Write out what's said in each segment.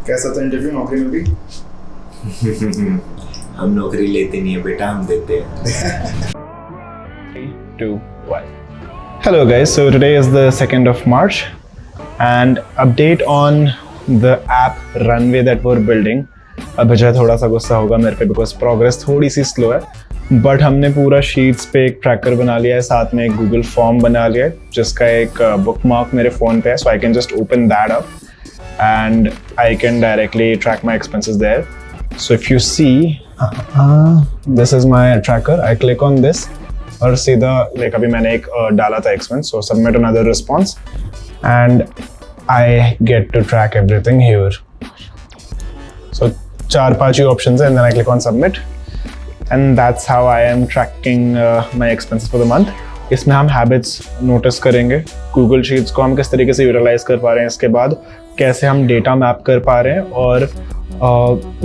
कैसा था इंटरव्यू? नौकरी मिल गई? हम नौकरी लेते नहीं है बेटा, हम देते हैं। 3, 2, 1. Hello guys, so today is the 2nd of March and update on the app Runway that we're building. अब अजय थोड़ा सा गुस्सा होगा मेरे पे बिकॉज प्रोग्रेस थोड़ी सी स्लो है, बट हमने पूरा शीट्स पे एक ट्रैकर बना लिया है, साथ में एक गूगल फॉर्म बना लिया है जिसका एक बुकमार्क मेरे फ़ोन पे है, so I can just open that up and I can directly track my expenses there. So if you see, this is my tracker. I click on this और सीधा like अभी मैंने एक डाला था expense, so submit another response and I get to track everything here. So 4-5 options and then I click on submit and that's how I am tracking my expenses for the month. इसमें हम habits notice करेंगे, Google sheets को हम किस तरीके से utilise कर पा रहे हैं, इसके बाद कैसे हम डेटा मैप कर पा रहे हैं और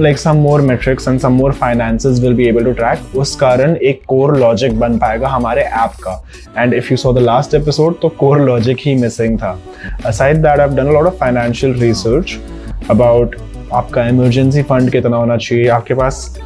like some more metrics and some more finances will be able to track. उस कारण एक कोर लॉजिक बन पाएगा हमारे ऐप का। And if you saw the last episode तो कोर लॉजिक ही मिसिंग था। Aside that I have done a lot of financial research about आपका इमरजेंसी फंड कितना होना चाहिए, आपके पास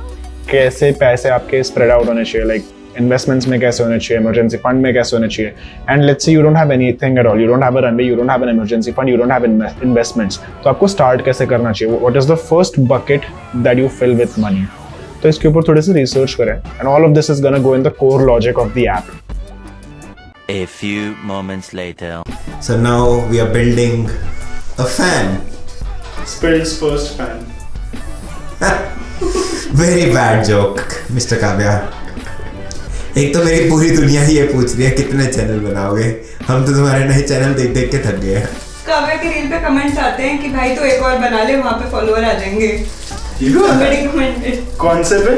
कैसे पैसे आपके स्प्रेड आउट होने चाहिए, लाइक इन्वेस्टमेंट्स में कैसे होने चाहिए, इमरजेंसी फंड में कैसे होने चाहिए। And let's say you don't have anything at all, you don't have a runway, you don't have an emergency fund, you don't have investments, तो आपको स्टार्ट कैसे करना चाहिए, what is the first bucket that you fill with money. तो इसके ऊपर थोड़ी सी रिसर्च करें and all of this is gonna go in the core logic of the app. A few moments later. So now we are building a fan. Spill's first fan. Very bad joke, Mr. Kavya. एक तो मेरी पूरी दुनिया ही ये पूछ रही है कितने चैनल बनाओगे, हम तो तुम्हारे नए चैनल देख देख के थक गए हैं। काव्या के रील पे कमेंट्स आते हैं कि भाई तो एक और बना ले, वहाँ पे फॉलोअर आ जाएंगे। कौन से पे?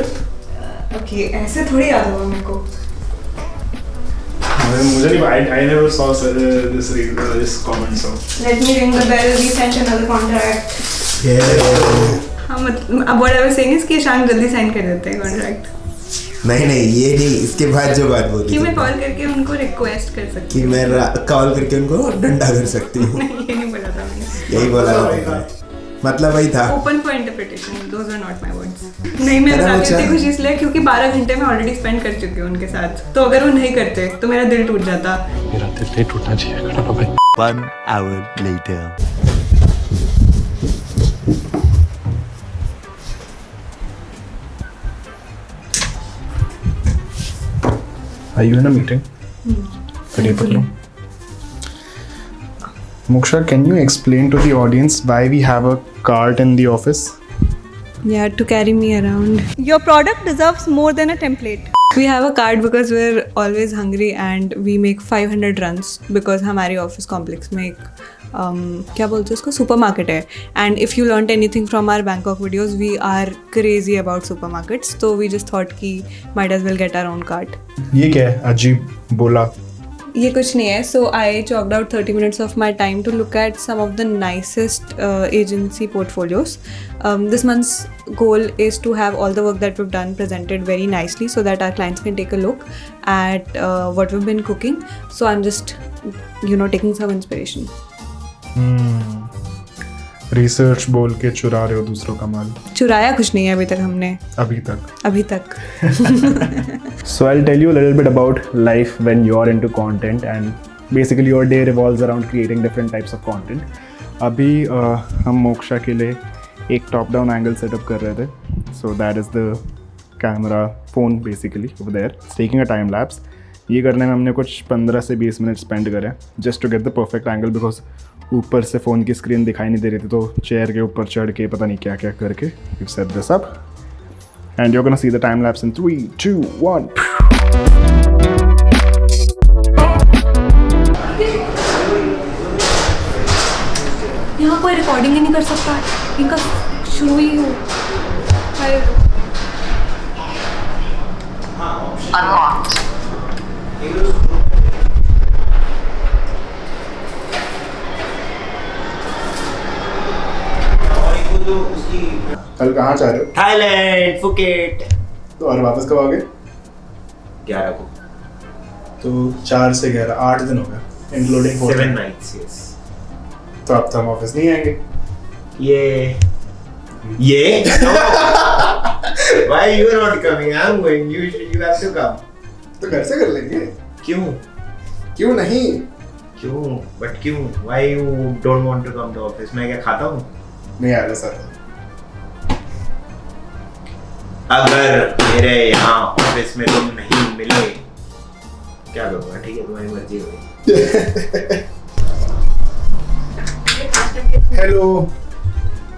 ओके, ऐसे थोड़ी याद होगा मेरे को। मुझे नहीं, I never saw this reel, this comment, so Let me ring the bell. We sent another contract. हाँ, मतलब अब what I was saying is कि शांग जल्दी साइन कर देते हैं कॉन्ट्रैक्ट। नहीं ये नहीं, इसके बाद जो बात बोली कि मैं कॉल करके उनको रिक्वेस्ट कर सकती कि मैं कॉल करके उनको डंडा कर सकती हूँ। नहीं, ये नहीं बोला था मैंने। यही बोला था, मतलब वही था। Open for interpretation, those are not my words. नहीं, मैं बता रही हूँ खुशी इसलिए क्योंकि 12 घंटे मैं ऑलरेडी स्पेंड कर चुकी हूँ उनके साथ, तो अगर वो नहीं करते तो मेरा दिल टूट जाता। मेरा दिल टूटना चाहिए भाई। 1 hour later. Are you in a meeting? Moksha, can you explain to the audience why we have a cart in the office? Yeah, to carry me around. Your product deserves more than a template. We have a cart because we're always hungry and we make 500 runs because हमारे office complex में एक क्या बोलते हैं उसको, supermarket है। And if you learn anything from our Bangkok videos, we are crazy about supermarkets, तो we just thought कि might as well get our own cart. ये क्या है अजीब बोला? ये कुछ नहीं है। So I chalked out 30 minutes of my time to look at some of the nicest agency portfolios. This month's goal is to have all the work that we've done presented very nicely so that our clients can take a look at what we've been cooking. So I'm just, taking some inspiration. Research बोल के चुरा रहे हो दूसरों का माल। चुराया कुछ नहीं है अभी तक हमने। अभी तक So I'll tell you a little bit about life when you're into content and basically your day revolves around creating different types of content. अभी हम मोक्षा के लिए एक टॉप डाउन एंगल सेटअप कर रहे थे, so that is the camera phone basically over there. It's taking a time lapse. ये करने में हमने कुछ 15 से 20 मिनट स्पेंड करे just to get the perfect angle, because ऊपर से फ़ोन की स्क्रीन दिखाई नहीं दे रही थी, तो चेयर के ऊपर चढ़ के पता नहीं क्या क्या करके you set this up and you gonna see the time lapse इन 3, 2, 1. यहाँ कोई रिकॉर्डिंग ही नहीं कर सकता, इनका शुरू ही हो। कल कहाँ जा रहे हो? Thailand, Phuket. तो और वापस कब आओगे? 11 को। तो 4 से 11 8 दिन हो गए इंक्लूडिंग 7 nights, yes. तो अब तो हम ऑफिस नहीं आएंगे। ये ये Why you are not coming? I am going. You have to come. तो घर से कर लेंगे। क्यों? क्यों नहीं? क्यों? But क्यों? Why you don't want to come to office? मैं क्या खाता हूँ? नहीं आ रहा सर। अगर मेरे यहाँ ऑफिस में तुम नहीं मिले, क्या करूँगा? ठीक है, तुम्हारी मर्जी होगी। हेलो।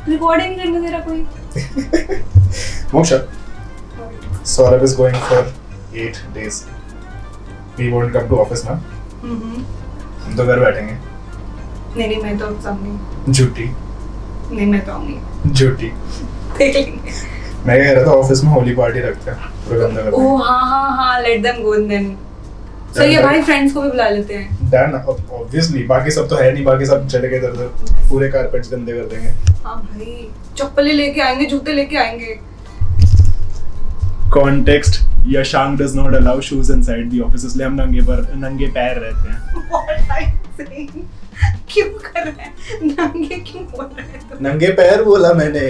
रिकॉर्डिंग करने दे रहा कोई? Moksha, Saurabh is going for 8 days. We won't come to office ना? हम तो घर बैठेंगे। नहीं मैं तो सब नहीं। झूठी। नहीं मैं तो आऊंगी। झूठी। देख लेंगे। मैं कह रहा था ऑफिस में होली पार्टी रखते हैं, पूरा गंदा करते हैं। ओह हाँ लेट देम गो देन। सही है भाई, फ्रेंड्स को भी बुला लेते हैं। डन, ऑब्वियसली बाकी सब तो है नहीं, बाकी सब चले गए इधर उधर, पूरे कारपेट्स गंदे कर देंगे। हाँ भाई, चप्पलें लेके आएंगे, जूते लेके आएंगे। Context, Yashank does not allow shoes inside the office, इसलिए हम नंगे पैर रहते हैं। What are you saying? क्यों कर रहे हैं? नंगे क्यों बोल रहे हैं तुम? नंगे पैर बोला मैंने।